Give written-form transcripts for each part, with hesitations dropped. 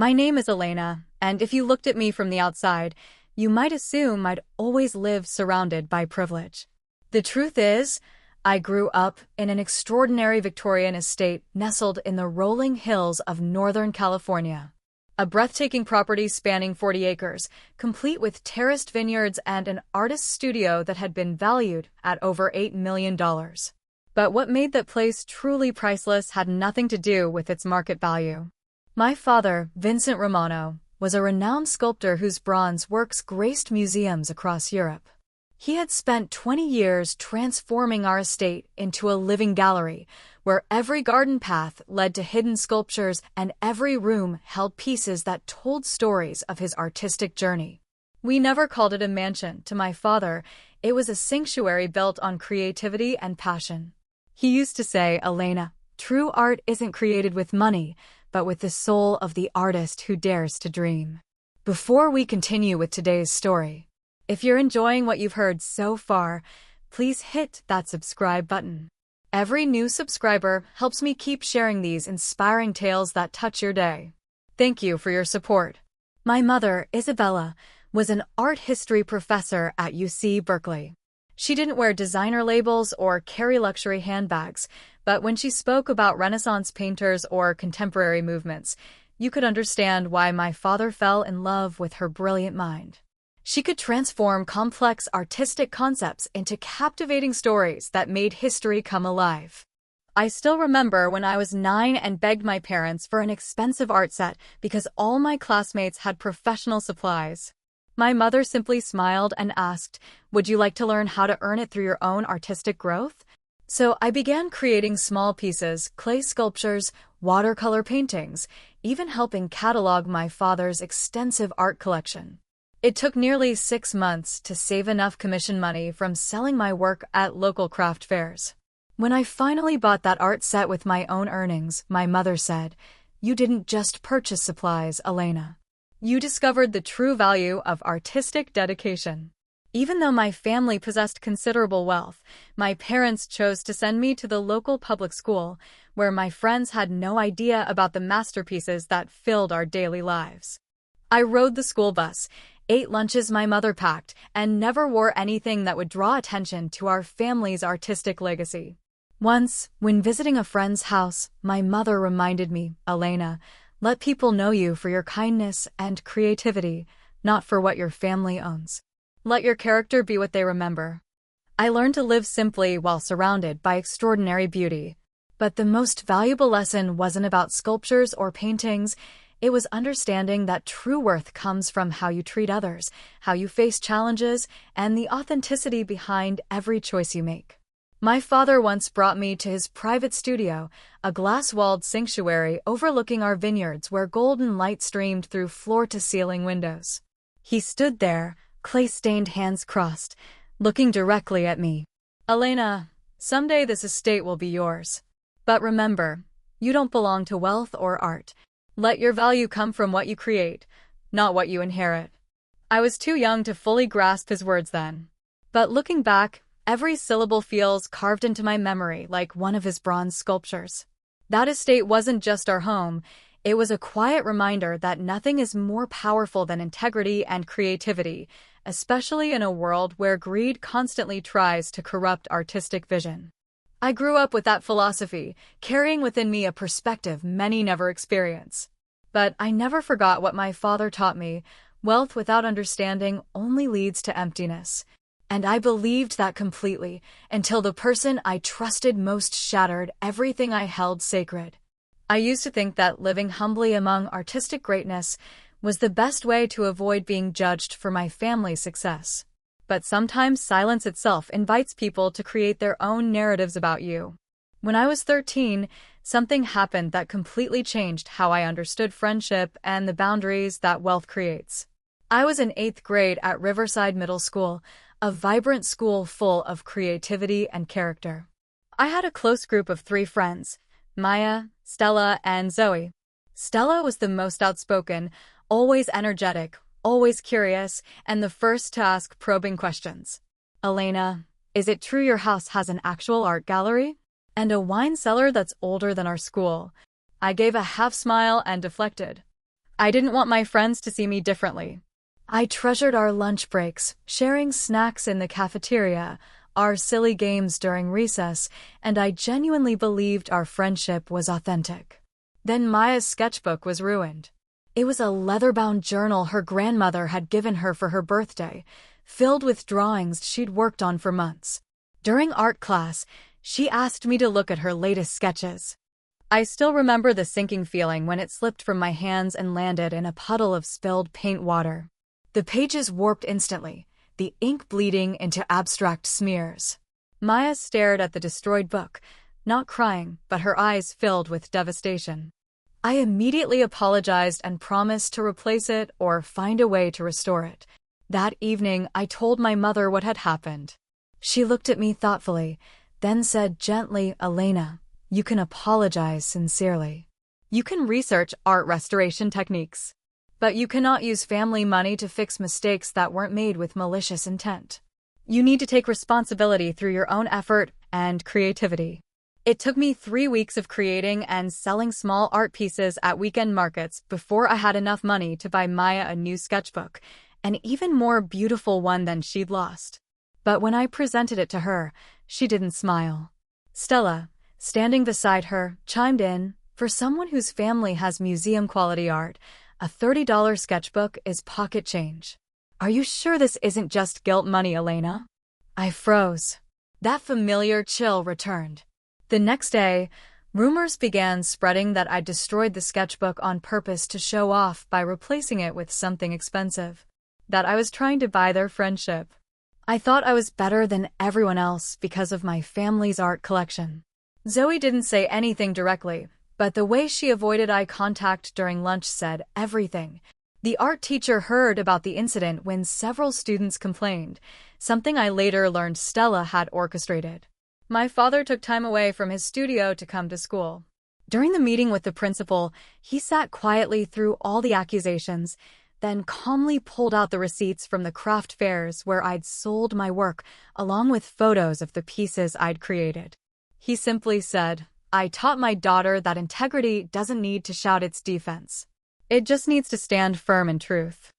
My name is Elena, and if you looked at me from the outside, you might assume I'd always lived surrounded by privilege. The truth is, I grew up in an extraordinary Victorian estate nestled in the rolling hills of Northern California. A breathtaking property spanning 40 acres, complete with terraced vineyards and an artist's studio that had been valued at over $8 million. But what made that place truly priceless had nothing to do with its market value. My father, Vincent Romano, was a renowned sculptor whose bronze works graced museums across Europe. He had spent 20 years transforming our estate into a living gallery, where every garden path led to hidden sculptures and every room held pieces that told stories of his artistic journey. We never called it a mansion to my father. It was a sanctuary built on creativity and passion. He used to say, "Elena, true art isn't created with money, but with the soul of the artist who dares to dream." Before we continue with today's story, if you're enjoying what you've heard so far, please hit that subscribe button. Every new subscriber helps me keep sharing these inspiring tales that touch your day. Thank you for your support. My mother, Isabella, was an art history professor at UC Berkeley. She didn't wear designer labels or carry luxury handbags, but when she spoke about Renaissance painters or contemporary movements, you could understand why my father fell in love with her brilliant mind. She could transform complex artistic concepts into captivating stories that made history come alive. I still remember when I was 9 and begged my parents for an expensive art set because all my classmates had professional supplies. My mother simply smiled and asked, "Would you like to learn how to earn it through your own artistic growth?" So I began creating small pieces, clay sculptures, watercolor paintings, even helping catalog my father's extensive art collection. It took nearly 6 months to save enough commission money from selling my work at local craft fairs. When I finally bought that art set with my own earnings, my mother said, "You didn't just purchase supplies, Elena. You discovered the true value of artistic dedication." Even though my family possessed considerable wealth, my parents chose to send me to the local public school, where my friends had no idea about the masterpieces that filled our daily lives. I rode the school bus, ate lunches my mother packed, and never wore anything that would draw attention to our family's artistic legacy. Once, when visiting a friend's house, my mother reminded me, "Elena, let people know you for your kindness and creativity, not for what your family owns. Let your character be what they remember." I learned to live simply while surrounded by extraordinary beauty. But the most valuable lesson wasn't about sculptures or paintings. It was understanding that true worth comes from how you treat others, how you face challenges, and the authenticity behind every choice you make. My father once brought me to his private studio, a glass-walled sanctuary overlooking our vineyards where golden light streamed through floor-to-ceiling windows. He stood there, clay-stained hands crossed, looking directly at me. "Elena, someday this estate will be yours. But remember, you don't belong to wealth or art. Let your value come from what you create, not what you inherit." I was too young to fully grasp his words then. But looking back, every syllable feels carved into my memory like one of his bronze sculptures. That estate wasn't just our home, it was a quiet reminder that nothing is more powerful than integrity and creativity, especially in a world where greed constantly tries to corrupt artistic vision. I grew up with that philosophy, carrying within me a perspective many never experience. But I never forgot what my father taught me: wealth without understanding only leads to emptiness. And I believed that completely, until the person I trusted most shattered everything I held sacred. I used to think that living humbly among artistic greatness was the best way to avoid being judged for my family's success. But sometimes silence itself invites people to create their own narratives about you. When I was 13, something happened that completely changed how I understood friendship and the boundaries that wealth creates. I was in 8th grade at Riverside Middle School, a vibrant school full of creativity and character. I had a close group of 3 friends, Maya, Stella, and Zoe. Stella was the most outspoken, always energetic, always curious, and the first to ask probing questions. "Elena, is it true your house has an actual art gallery? And a wine cellar that's older than our school?" I gave a half smile and deflected. I didn't want my friends to see me differently. I treasured our lunch breaks, sharing snacks in the cafeteria, our silly games during recess, and I genuinely believed our friendship was authentic. Then Maya's sketchbook was ruined. It was a leather-bound journal her grandmother had given her for her birthday, filled with drawings she'd worked on for months. During art class, she asked me to look at her latest sketches. I still remember the sinking feeling when it slipped from my hands and landed in a puddle of spilled paint water. The pages warped instantly, the ink bleeding into abstract smears. Maya stared at the destroyed book, not crying, but her eyes filled with devastation. I immediately apologized and promised to replace it or find a way to restore it. That evening, I told my mother what had happened. She looked at me thoughtfully, then said gently, "Elena, you can apologize sincerely. You can research art restoration techniques. But you cannot use family money to fix mistakes that weren't made with malicious intent. You need to take responsibility through your own effort and creativity." It took me 3 weeks of creating and selling small art pieces at weekend markets before I had enough money to buy Maya a new sketchbook, an even more beautiful one than she'd lost. But when I presented it to her, she didn't smile. Stella, standing beside her, chimed in, "For someone whose family has museum-quality art, a $30 sketchbook is pocket change. Are you sure this isn't just guilt money, Elena?" I froze. That familiar chill returned. The next day, rumors began spreading that I'd destroyed the sketchbook on purpose to show off by replacing it with something expensive. That I was trying to buy their friendship. I thought I was better than everyone else because of my family's art collection. Zoe didn't say anything directly, but the way she avoided eye contact during lunch said everything. The art teacher heard about the incident when several students complained, something I later learned Stella had orchestrated. My father took time away from his studio to come to school. During the meeting with the principal, he sat quietly through all the accusations, then calmly pulled out the receipts from the craft fairs where I'd sold my work, along with photos of the pieces I'd created. He simply said, "I taught my daughter that integrity doesn't need to shout its defense. It just needs to stand firm in truth."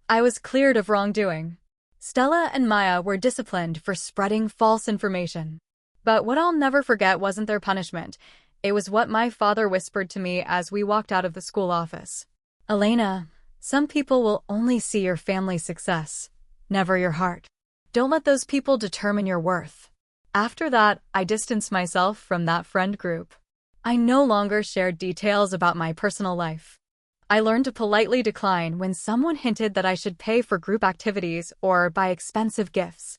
I was cleared of wrongdoing. Stella and Maya were disciplined for spreading false information. But what I'll never forget wasn't their punishment. It was what my father whispered to me as we walked out of the school office. "Elena, some people will only see your family's success, never your heart. Don't let those people determine your worth." After that, I distanced myself from that friend group. I no longer shared details about my personal life. I learned to politely decline when someone hinted that I should pay for group activities or buy expensive gifts.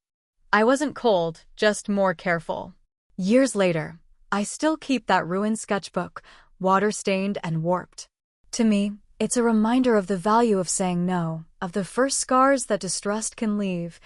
I wasn't cold, just more careful. Years later, I still keep that ruined sketchbook, water-stained and warped. To me, it's a reminder of the value of saying no, of the first scars that distrust can leave,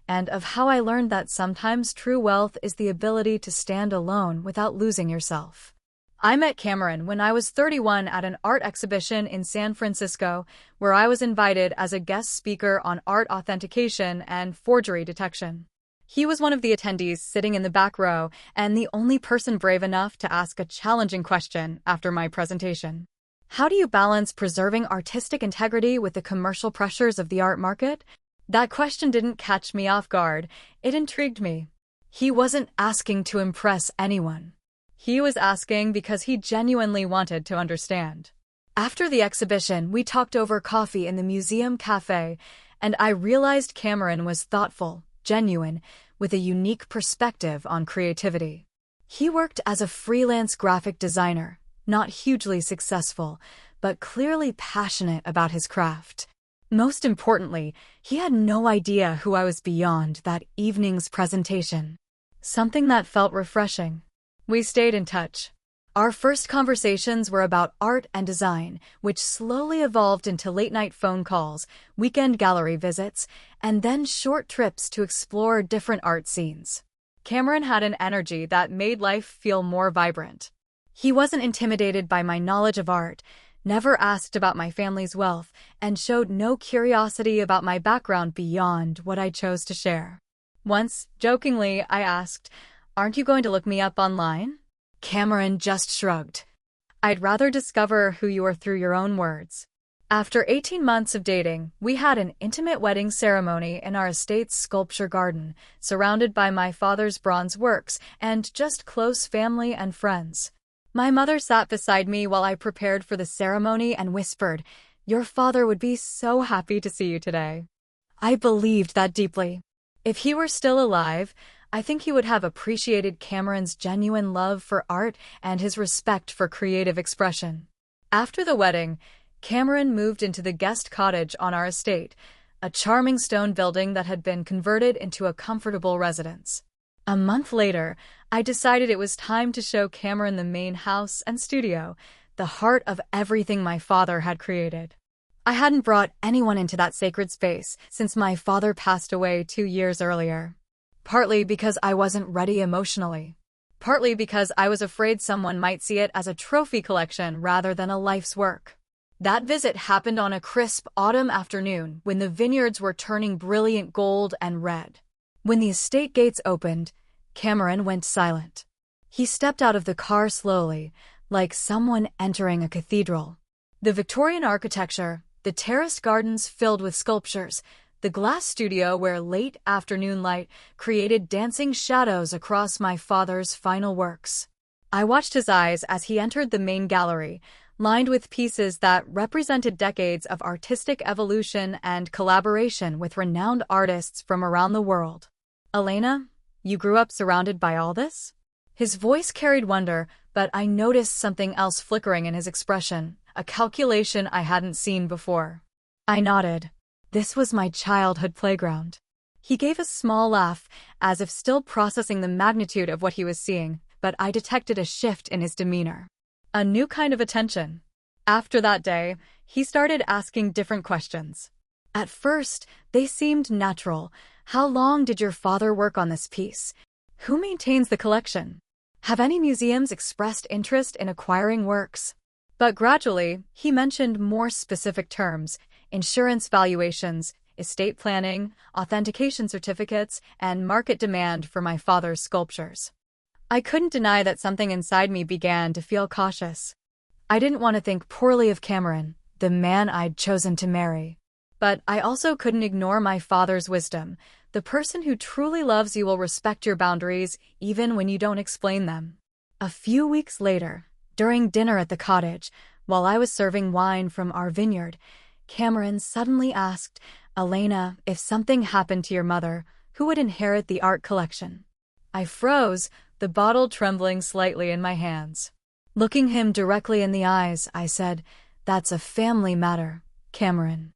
and of how I learned that sometimes true wealth is the ability to stand alone without losing yourself. I met Cameron when I was 31 at an art exhibition in San Francisco, where I was invited as a guest speaker on art authentication and forgery detection. He was one of the attendees sitting in the back row and the only person brave enough to ask a challenging question after my presentation. How do you balance preserving artistic integrity with the commercial pressures of the art market? That question didn't catch me off guard. It intrigued me. He wasn't asking to impress anyone. He was asking because he genuinely wanted to understand. After the exhibition, we talked over coffee in the museum cafe, and I realized Cameron was thoughtful, genuine, with a unique perspective on creativity. He worked as a freelance graphic designer, not hugely successful, but clearly passionate about his craft. Most importantly, he had no idea who I was beyond that evening's presentation. Something that felt refreshing. We stayed in touch. Our first conversations were about art and design, which slowly evolved into late-night phone calls, weekend gallery visits, and then short trips to explore different art scenes. Cameron had an energy that made life feel more vibrant. He wasn't intimidated by my knowledge of art, never asked about my family's wealth, and showed no curiosity about my background beyond what I chose to share. Once, jokingly, I asked, "Aren't you going to look me up online?" Cameron just shrugged. "I'd rather discover who you are through your own words." After 18 months of dating, we had an intimate wedding ceremony in our estate's sculpture garden, surrounded by my father's bronze works and just close family and friends. My mother sat beside me while I prepared for the ceremony and whispered, "Your father would be so happy to see you today." I believed that deeply. If he were still alive, I think he would have appreciated Cameron's genuine love for art and his respect for creative expression. After the wedding, Cameron moved into the guest cottage on our estate, a charming stone building that had been converted into a comfortable residence. A month later, I decided it was time to show Cameron the main house and studio, the heart of everything my father had created. I hadn't brought anyone into that sacred space since my father passed away 2 years earlier. Partly because I wasn't ready emotionally. Partly because I was afraid someone might see it as a trophy collection rather than a life's work. That visit happened on a crisp autumn afternoon when the vineyards were turning brilliant gold and red. When the estate gates opened, Cameron went silent. He stepped out of the car slowly, like someone entering a cathedral. The Victorian architecture, the terraced gardens filled with sculptures, the glass studio where late afternoon light created dancing shadows across my father's final works. I watched his eyes as he entered the main gallery, lined with pieces that represented decades of artistic evolution and collaboration with renowned artists from around the world. "Elena, you grew up surrounded by all this?" His voice carried wonder, but I noticed something else flickering in his expression, a calculation I hadn't seen before. I nodded. This was my childhood playground. He gave a small laugh, as if still processing the magnitude of what he was seeing, but I detected a shift in his demeanor. A new kind of attention. After that day, he started asking different questions. At first, they seemed natural. How long did your father work on this piece? Who maintains the collection? Have any museums expressed interest in acquiring works? But gradually, he mentioned more specific terms: insurance valuations, estate planning, authentication certificates, and market demand for my father's sculptures. I couldn't deny that something inside me began to feel cautious. I didn't want to think poorly of Cameron, the man I'd chosen to marry. But I also couldn't ignore my father's wisdom. The person who truly loves you will respect your boundaries even when you don't explain them. A few weeks later, during dinner at the cottage, while I was serving wine from our vineyard, Cameron suddenly asked, "Elena, if something happened to your mother, who would inherit the art collection?" I froze, the bottle trembling slightly in my hands. Looking him directly in the eyes, I said, "That's a family matter, Cameron.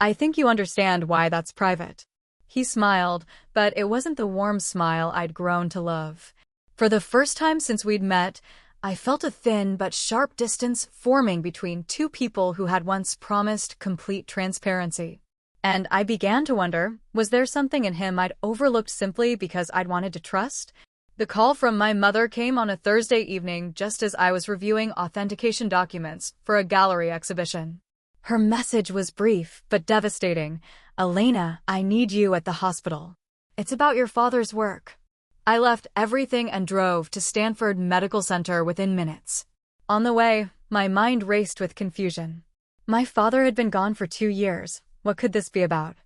I think you understand why that's private." He smiled, but it wasn't the warm smile I'd grown to love. For the first time since we'd met, I felt a thin but sharp distance forming between two people who had once promised complete transparency. And I began to wonder, was there something in him I'd overlooked simply because I'd wanted to trust? The call from my mother came on a Thursday evening just as I was reviewing authentication documents for a gallery exhibition. Her message was brief but devastating. "Elena, I need you at the hospital. It's about your father's work." I left everything and drove to Stanford Medical Center within minutes. On the way, my mind raced with confusion. My father had been gone for 2 years. What could this be about?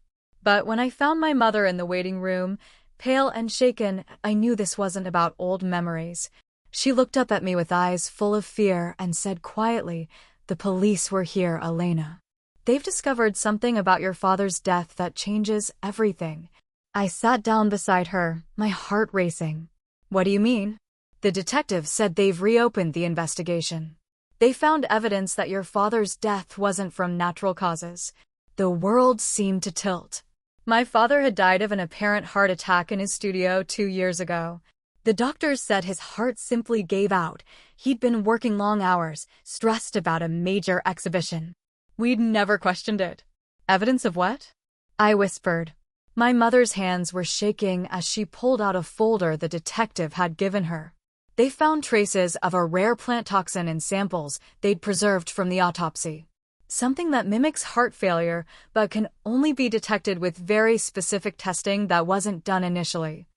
But when I found my mother in the waiting room, pale and shaken, I knew this wasn't about old memories. She looked up at me with eyes full of fear and said quietly, "The police were here, Elena. They've discovered something about your father's death that changes everything." I sat down beside her, my heart racing. "What do you mean?" "The detectives said they've reopened the investigation. They found evidence that your father's death wasn't from natural causes." The world seemed to tilt. My father had died of an apparent heart attack in his studio 2 years ago. The doctors said his heart simply gave out. He'd been working long hours, stressed about a major exhibition. We'd never questioned it. "Evidence of what?" I whispered. My mother's hands were shaking as she pulled out a folder the detective had given her. They found traces of a rare plant toxin in samples they'd preserved from the autopsy. Something that mimics heart failure but can only be detected with very specific testing that wasn't done initially.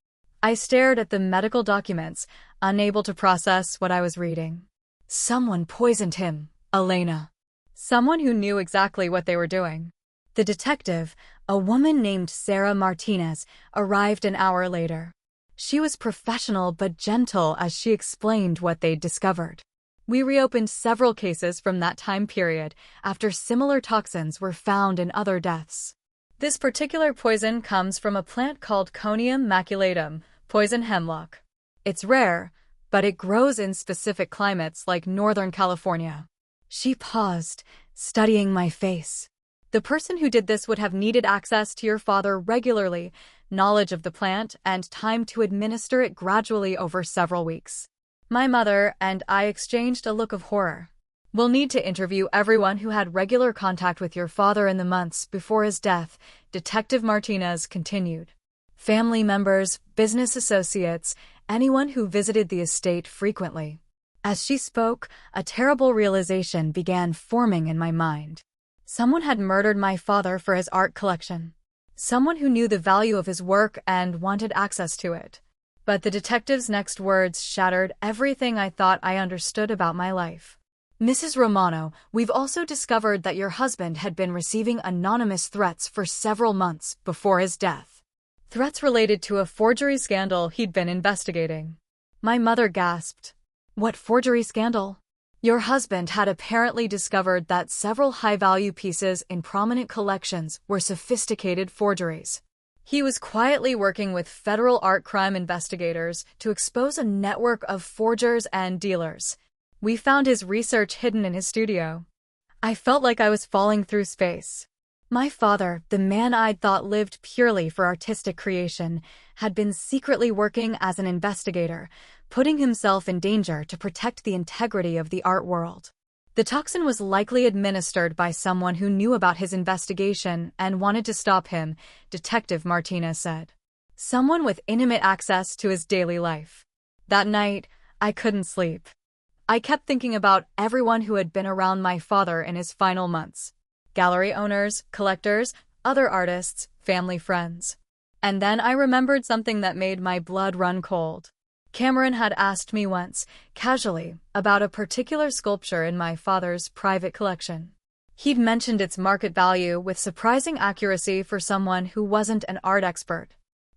I stared at the medical documents, unable to process what I was reading. "Someone poisoned him, Elena." Someone who knew exactly what they were doing. The detective, a woman named Sarah Martinez, arrived an hour later. She was professional but gentle as she explained what they'd discovered. We reopened several cases from that time period after similar toxins were found in other deaths. This particular poison comes from a plant called Conium maculatum, poison hemlock. It's rare, but it grows in specific climates like Northern California. She paused, studying my face. The person who did this would have needed access to your father regularly, knowledge of the plant, and time to administer it gradually over several weeks. My mother and I exchanged a look of horror. We'll need to interview everyone who had regular contact with your father in the months before his death, Detective Martinez continued. Family members, business associates, anyone who visited the estate frequently. As she spoke, a terrible realization began forming in my mind. Someone had murdered my father for his art collection. Someone who knew the value of his work and wanted access to it. But the detective's next words shattered everything I thought I understood about my life. Mrs. Romano, we've also discovered that your husband had been receiving anonymous threats for several months before his death. Threats related to a forgery scandal he'd been investigating. My mother gasped. What forgery scandal? Your husband had apparently discovered that several high-value pieces in prominent collections were sophisticated forgeries. He was quietly working with federal art crime investigators to expose a network of forgers and dealers. We found his research hidden in his studio. I felt like I was falling through space. My father, the man I'd thought lived purely for artistic creation, had been secretly working as an investigator, putting himself in danger to protect the integrity of the art world. The toxin was likely administered by someone who knew about his investigation and wanted to stop him, Detective Martinez said. Someone with intimate access to his daily life. That night, I couldn't sleep. I kept thinking about everyone who had been around my father in his final months. Gallery owners, collectors, other artists, family friends. And then I remembered something that made my blood run cold. Cameron had asked me once, casually, about a particular sculpture in my father's private collection. He'd mentioned its market value with surprising accuracy for someone who wasn't an art expert.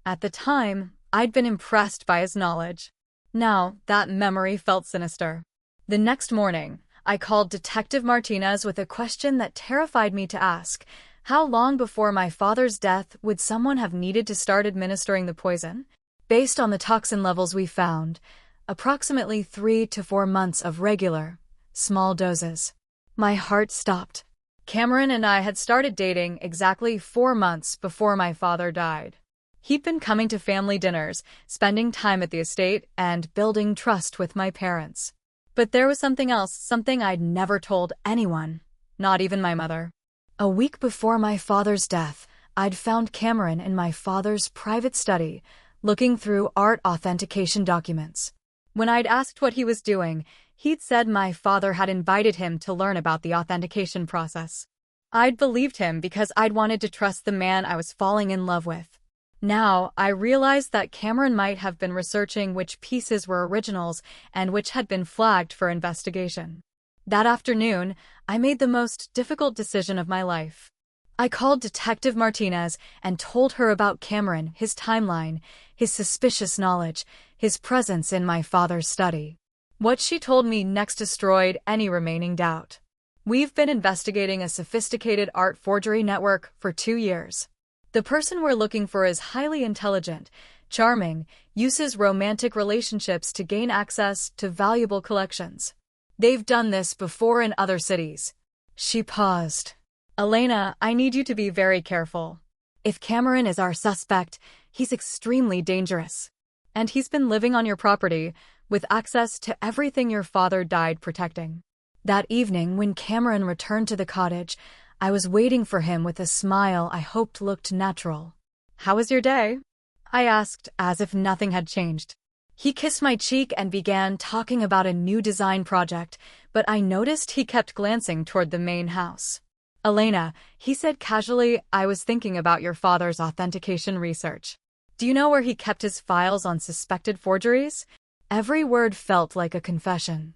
At the time, I'd been impressed by his knowledge. Now, that memory felt sinister. The next morning, I called Detective Martinez with a question that terrified me to ask. How long before my father's death would someone have needed to start administering the poison? Based on the toxin levels we found, approximately 3 to 4 months of regular, small doses. My heart stopped. Cameron and I had started dating exactly 4 months before my father died. He'd been coming to family dinners, spending time at the estate, and building trust with my parents. But there was something else, something I'd never told anyone, not even my mother. A week before my father's death, I'd found Cameron in my father's private study, looking through art authentication documents. When I'd asked what he was doing, he'd said my father had invited him to learn about the authentication process. I'd believed him because I'd wanted to trust the man I was falling in love with. Now, I realized that Cameron might have been researching which pieces were originals and which had been flagged for investigation. That afternoon, I made the most difficult decision of my life. I called Detective Martinez and told her about Cameron, his timeline, his suspicious knowledge, his presence in my father's study. What she told me next destroyed any remaining doubt. We've been investigating a sophisticated art forgery network for 2 years. The person we're looking for is highly intelligent, charming, uses romantic relationships to gain access to valuable collections. They've done this before in other cities. She paused. Elena, I need you to be very careful. If Cameron is our suspect, he's extremely dangerous. And he's been living on your property, with access to everything your father died protecting. That evening, when Cameron returned to the cottage, I was waiting for him with a smile I hoped looked natural. How was your day? I asked, as if nothing had changed. He kissed my cheek and began talking about a new design project, but I noticed he kept glancing toward the main house. Elena, he said casually, I was thinking about your father's authentication research. Do you know where he kept his files on suspected forgeries? Every word felt like a confession.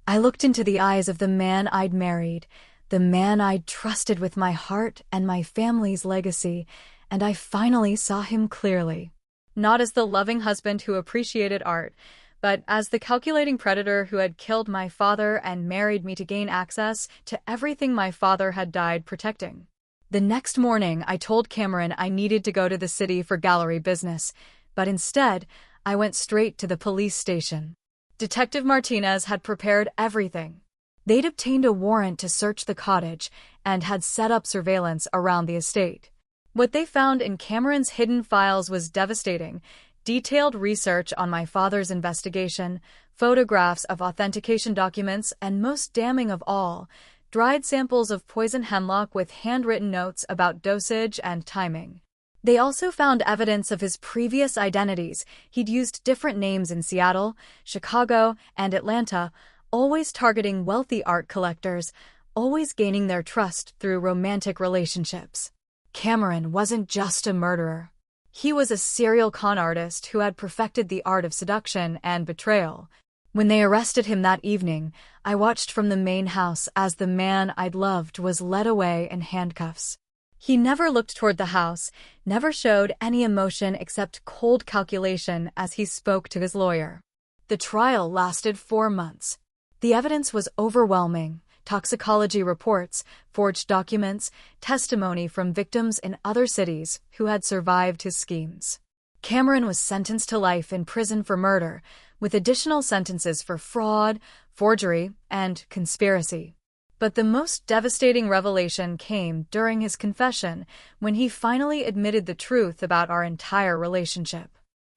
I looked into the eyes of the man I'd married, the man I'd trusted with my heart and my family's legacy, and I finally saw him clearly. Not as the loving husband who appreciated art, but as the calculating predator who had killed my father and married me to gain access to everything my father had died protecting. The next morning, I told Cameron I needed to go to the city for gallery business, but instead, I went straight to the police station. Detective Martinez had prepared everything. They'd obtained a warrant to search the cottage and had set up surveillance around the estate. What they found in Cameron's hidden files was devastating. Detailed research on my father's investigation, photographs of authentication documents, and most damning of all, dried samples of poison hemlock with handwritten notes about dosage and timing. They also found evidence of his previous identities. He'd used different names in Seattle, Chicago, and Atlanta, always targeting wealthy art collectors, always gaining their trust through romantic relationships. Cameron wasn't just a murderer. He was a serial con artist who had perfected the art of seduction and betrayal. When they arrested him that evening, I watched from the main house as the man I'd loved was led away in handcuffs. He never looked toward the house, never showed any emotion except cold calculation as he spoke to his lawyer. The trial lasted 4 months. The evidence was overwhelming. Toxicology reports, forged documents, testimony from victims in other cities who had survived his schemes. Cameron was sentenced to life in prison for murder, with additional sentences for fraud, forgery, and conspiracy. But the most devastating revelation came during his confession, when he finally admitted the truth about our entire relationship.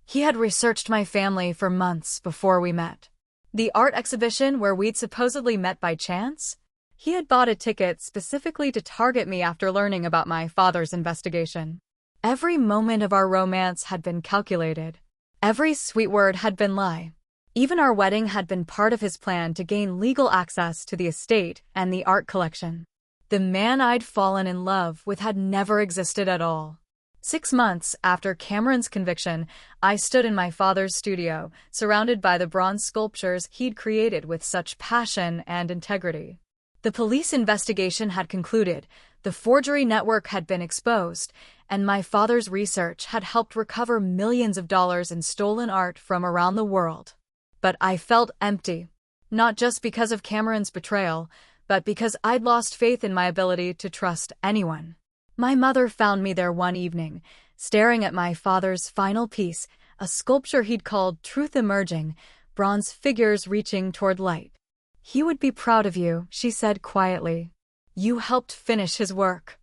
He had researched my family for months before we met. The art exhibition where we'd supposedly met by chance? He had bought a ticket specifically to target me after learning about my father's investigation. Every moment of our romance had been calculated. Every sweet word had been lie. Even our wedding had been part of his plan to gain legal access to the estate and the art collection. The man I'd fallen in love with had never existed at all. 6 months after Cameron's conviction, I stood in my father's studio, surrounded by the bronze sculptures he'd created with such passion and integrity. The police investigation had concluded, the forgery network had been exposed, and my father's research had helped recover millions of dollars in stolen art from around the world. But I felt empty, not just because of Cameron's betrayal, but because I'd lost faith in my ability to trust anyone. My mother found me there one evening, staring at my father's final piece, a sculpture he'd called Truth Emerging, bronze figures reaching toward light. "He would be proud of you," she said quietly. "You helped finish his work."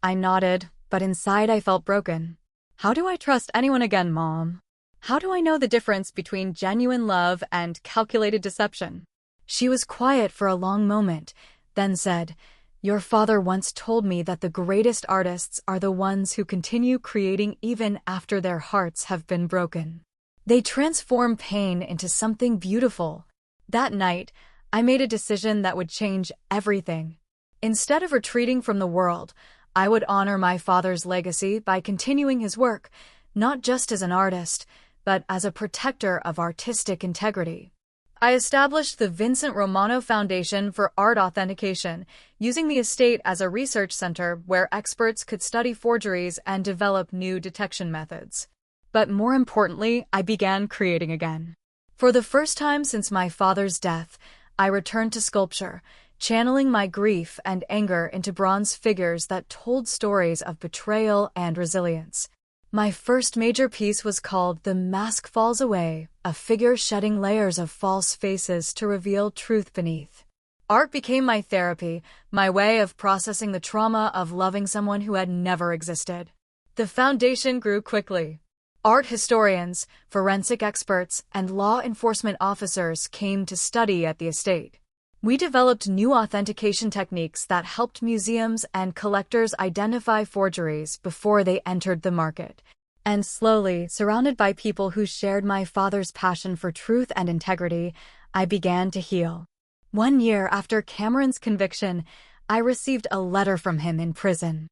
I nodded, but inside I felt broken. How do I trust anyone again, Mom? How do I know the difference between genuine love and calculated deception? She was quiet for a long moment, then said, "Your father once told me that the greatest artists are the ones who continue creating even after their hearts have been broken. They transform pain into something beautiful." That night, I made a decision that would change everything. Instead of retreating from the world, I would honor my father's legacy by continuing his work, not just as an artist, but as a protector of artistic integrity. I established the Vincent Romano Foundation for Art Authentication, using the estate as a research center where experts could study forgeries and develop new detection methods. But more importantly, I began creating again. For the first time since my father's death, I returned to sculpture, channeling my grief and anger into bronze figures that told stories of betrayal and resilience. My first major piece was called The Mask Falls Away, a figure shedding layers of false faces to reveal truth beneath. Art became my therapy, my way of processing the trauma of loving someone who had never existed. The foundation grew quickly. Art historians, forensic experts, and law enforcement officers came to study at the estate. We developed new authentication techniques that helped museums and collectors identify forgeries before they entered the market. And slowly, surrounded by people who shared my father's passion for truth and integrity, I began to heal. 1 year after Cameron's conviction, I received a letter from him in prison.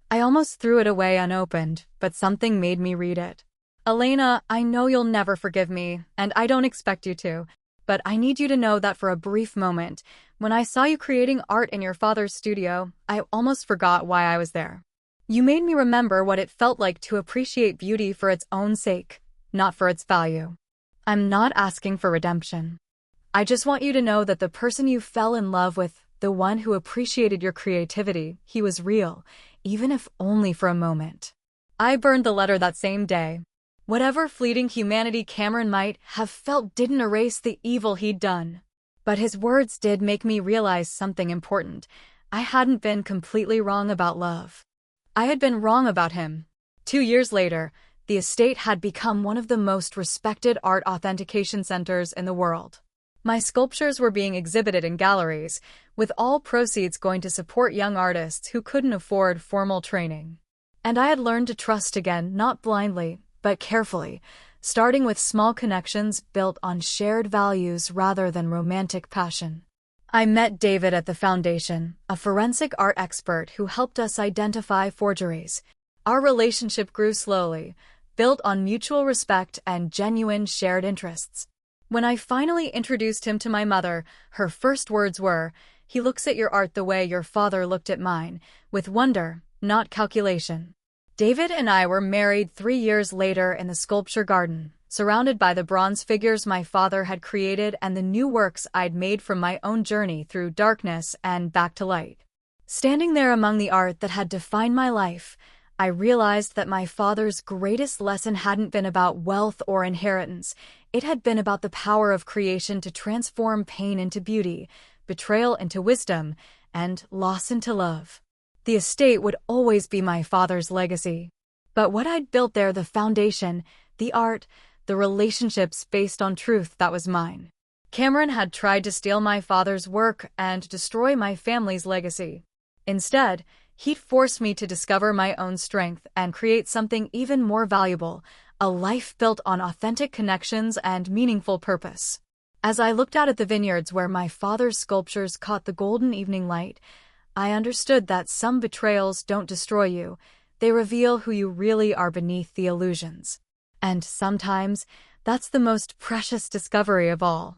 I almost threw it away unopened, but something made me read it. "Elena, I know you'll never forgive me, and I don't expect you to. but I need you to know that for a brief moment, when I saw you creating art in your father's studio, I almost forgot why I was there. You made me remember what it felt like to appreciate beauty for its own sake, not for its value. I'm not asking for redemption. I just want you to know that the person you fell in love with, the one who appreciated your creativity, he was real, even if only for a moment. I burned the letter that same day. Whatever fleeting humanity Cameron might have felt didn't erase the evil he'd done. But his words did make me realize something important. I hadn't been completely wrong about love. I had been wrong about him. 2 years later, the estate had become one of the most respected art authentication centers in the world. My sculptures were being exhibited in galleries, with all proceeds going to support young artists who couldn't afford formal training. And I had learned to trust again, not blindly, but carefully, starting with small connections built on shared values rather than romantic passion. I met David at the foundation, a forensic art expert who helped us identify forgeries. Our relationship grew slowly, built on mutual respect and genuine shared interests. When I finally introduced him to my mother, her first words were, "He looks at your art the way your father looked at mine, with wonder, not calculation." David and I were married 3 years later in the sculpture garden, surrounded by the bronze figures my father had created and the new works I'd made from my own journey through darkness and back to light. Standing there among the art that had defined my life, I realized that my father's greatest lesson hadn't been about wealth or inheritance. It had been about the power of creation to transform pain into beauty, betrayal into wisdom, and loss into love. The estate would always be my father's legacy. But what I'd built there, the foundation, the art, the relationships based on truth, that was mine. Cameron had tried to steal my father's work and destroy my family's legacy. Instead, he'd forced me to discover my own strength and create something even more valuable, a life built on authentic connections and meaningful purpose. As I looked out at the vineyards where my father's sculptures caught the golden evening light, I understood that some betrayals don't destroy you, they reveal who you really are beneath the illusions. And sometimes, that's the most precious discovery of all.